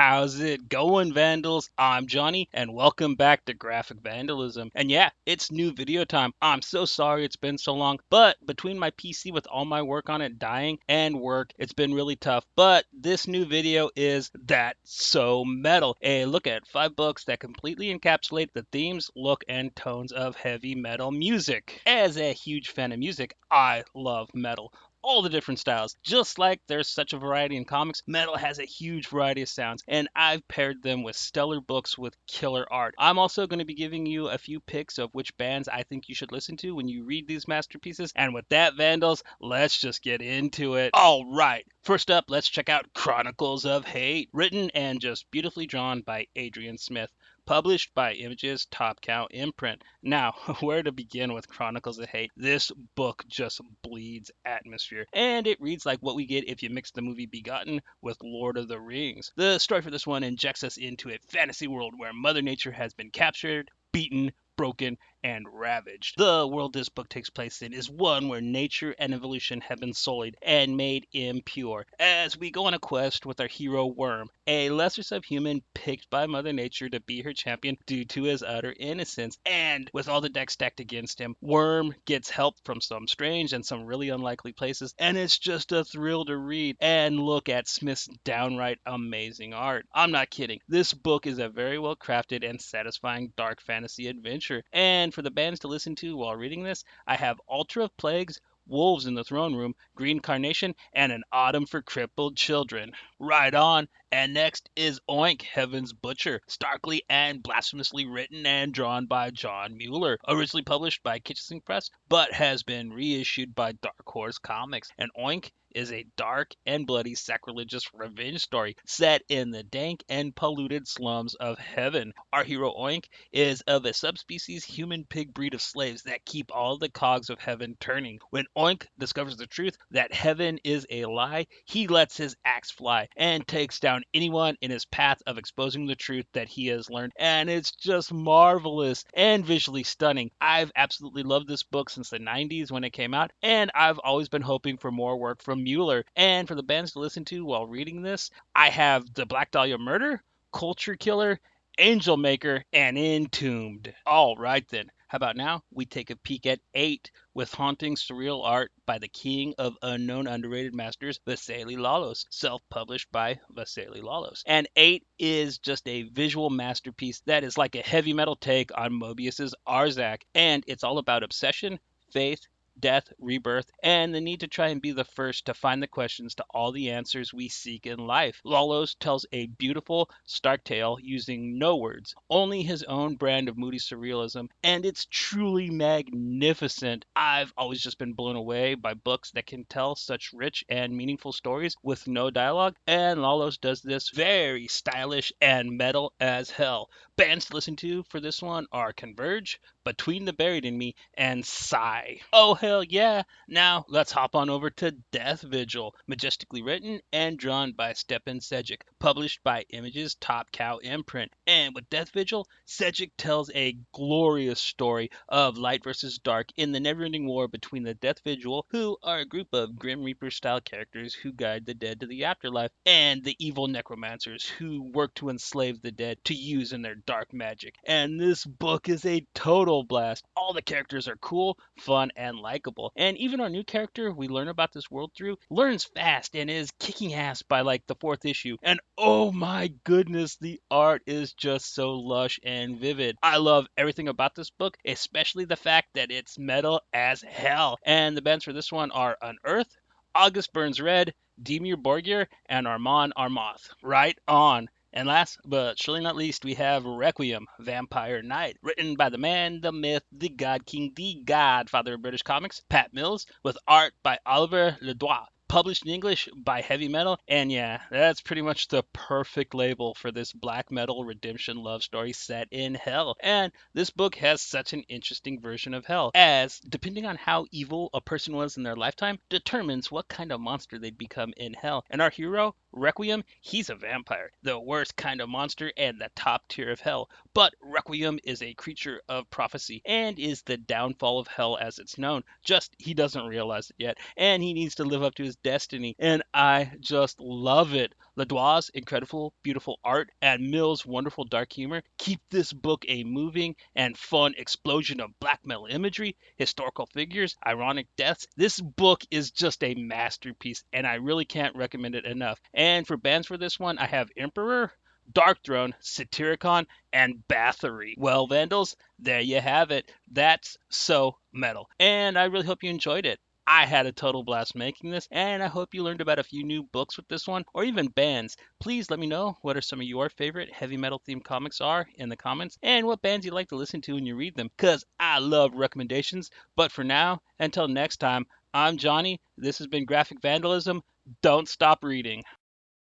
How's it going, Vandals? I'm Johnny, and welcome back to Graphic Vandalism. And yeah, it's new video time. I'm so sorry it's been so long, but between my PC with all my work on it dying and work, it's been really tough. But this new video is That So Metal, a look at 5 books that completely encapsulate the themes, look, and tones of heavy metal music. As a huge fan of music, I love metal, all the different styles. Just like there's such a variety in comics, metal has a huge variety of sounds, and I've paired them with stellar books with killer art. I'm also going to be giving you a few picks of which bands I think you should listen to when you read these masterpieces. And with that, Vandals, let's just get into it. All right. First up, let's check out Chronicles of Hate, written and just beautifully drawn by Adrian Smith, published by Image's Top Cow imprint. Now, where to begin with Chronicles of Hate? This book just bleeds atmosphere, and it reads like what we get if you mix the movie Begotten with Lord of the Rings. The story for this one injects us into a fantasy world where Mother Nature has been captured, beaten, broken, and ravaged. The world this book takes place in is one where nature and evolution have been sullied and made impure. As we go on a quest with our hero Worm, a lesser subhuman picked by Mother Nature to be her champion due to his utter innocence. And with all the decks stacked against him, Worm gets help from some strange and some really unlikely places, and it's just a thrill to read and look at Smith's downright amazing art. I'm not kidding. This book is a very well crafted and satisfying dark fantasy adventure. And for the bands to listen to while reading this, I have Ultra of Plagues, Wolves in the Throne Room, Green Carnation, and An Autumn for Crippled Children. Right on. And next is Oink, Heaven's Butcher, starkly and blasphemously written and drawn by John Mueller, originally published by Kitchensink Press, but has been reissued by Dark Horse Comics. And Oink is a dark and bloody sacrilegious revenge story set in the dank and polluted slums of heaven. Our hero Oink is of a subspecies human pig breed of slaves that keep all the cogs of heaven turning. When Oink discovers the truth that heaven is a lie, he lets his axe fly and takes down anyone in his path of exposing the truth that he has learned. And it's just marvelous and visually stunning. I've absolutely loved this book since the 90s when it came out, and I've always been hoping for more work from Mueller. And for the bands to listen to while reading this, I have The Black Dahlia Murder, Culture Killer, Angel Maker, and Entombed. All right then. How about now we take a peek at 8 with haunting surreal art by the king of unknown underrated masters, Vasily Lalos, self-published by Vasily Lalos. And 8 is just a visual masterpiece that is like a heavy metal take on Mobius's Arzak, and it's all about obsession, faith, death, rebirth, and the need to try and be the first to find the questions to all the answers we seek in life. Lalos tells a beautiful, stark tale using no words, only his own brand of moody surrealism, and it's truly magnificent. I've always just been blown away by books that can tell such rich and meaningful stories with no dialogue, and Lalos does this very stylish and metal as hell. Bands to listen to for this one are Converge, Between the Buried in Me, and Sigh. Oh, hell yeah! Now, let's hop on over to Death Vigil, majestically written and drawn by Stepan Sejic, published by Image's Top Cow imprint. And with Death Vigil, Sejic tells a glorious story of light versus dark in the never-ending war between the Death Vigil, who are a group of Grim Reaper-style characters who guide the dead to the afterlife, and the evil necromancers who work to enslave the dead to use in their dark magic. And this book is a total blast. All the characters are cool, fun, and likable. And even our new character we learn about this world through learns fast and is kicking ass by like the 4th issue. And oh my goodness, the art is just so lush and vivid. I love everything about this book, especially the fact that it's metal as hell. And the bands for this one are Unearth, August Burns Red, Demir Borgir, and Armand Armoth. Right on. And last but surely not least, we have Requiem, Vampire Knight, written by the man, the myth, the god king, the godfather of British comics, Pat Mills, with art by Oliver Ledoux. Published in English by Heavy Metal, and yeah, that's pretty much the perfect label for this black metal redemption love story set in hell. And this book has such an interesting version of hell, as depending on how evil a person was in their lifetime, determines what kind of monster they'd become in hell. And our hero, Requiem, he's a vampire, the worst kind of monster and the top tier of hell. But Requiem is a creature of prophecy and is the downfall of hell as it's known. Just he doesn't realize it yet, and he needs to live up to his destiny. And I just love it. Ladois' incredible, beautiful art and Mill's wonderful dark humor keep this book a moving and fun explosion of black metal imagery, historical figures, ironic deaths. This book is just a masterpiece, and I really can't recommend it enough. And for bands for this one, I have Emperor, Dark Throne, Satyricon, and Bathory. Well, Vandals, there you have it. That's so metal. And I really hope you enjoyed it. I had a total blast making this, and I hope you learned about a few new books with this one, or even bands. Please let me know what are some of your favorite heavy metal themed comics are in the comments, and what bands you like to listen to when you read them, because I love recommendations. But for now, until next time, I'm Johnny. This has been Graphic Vandalism. Don't stop reading.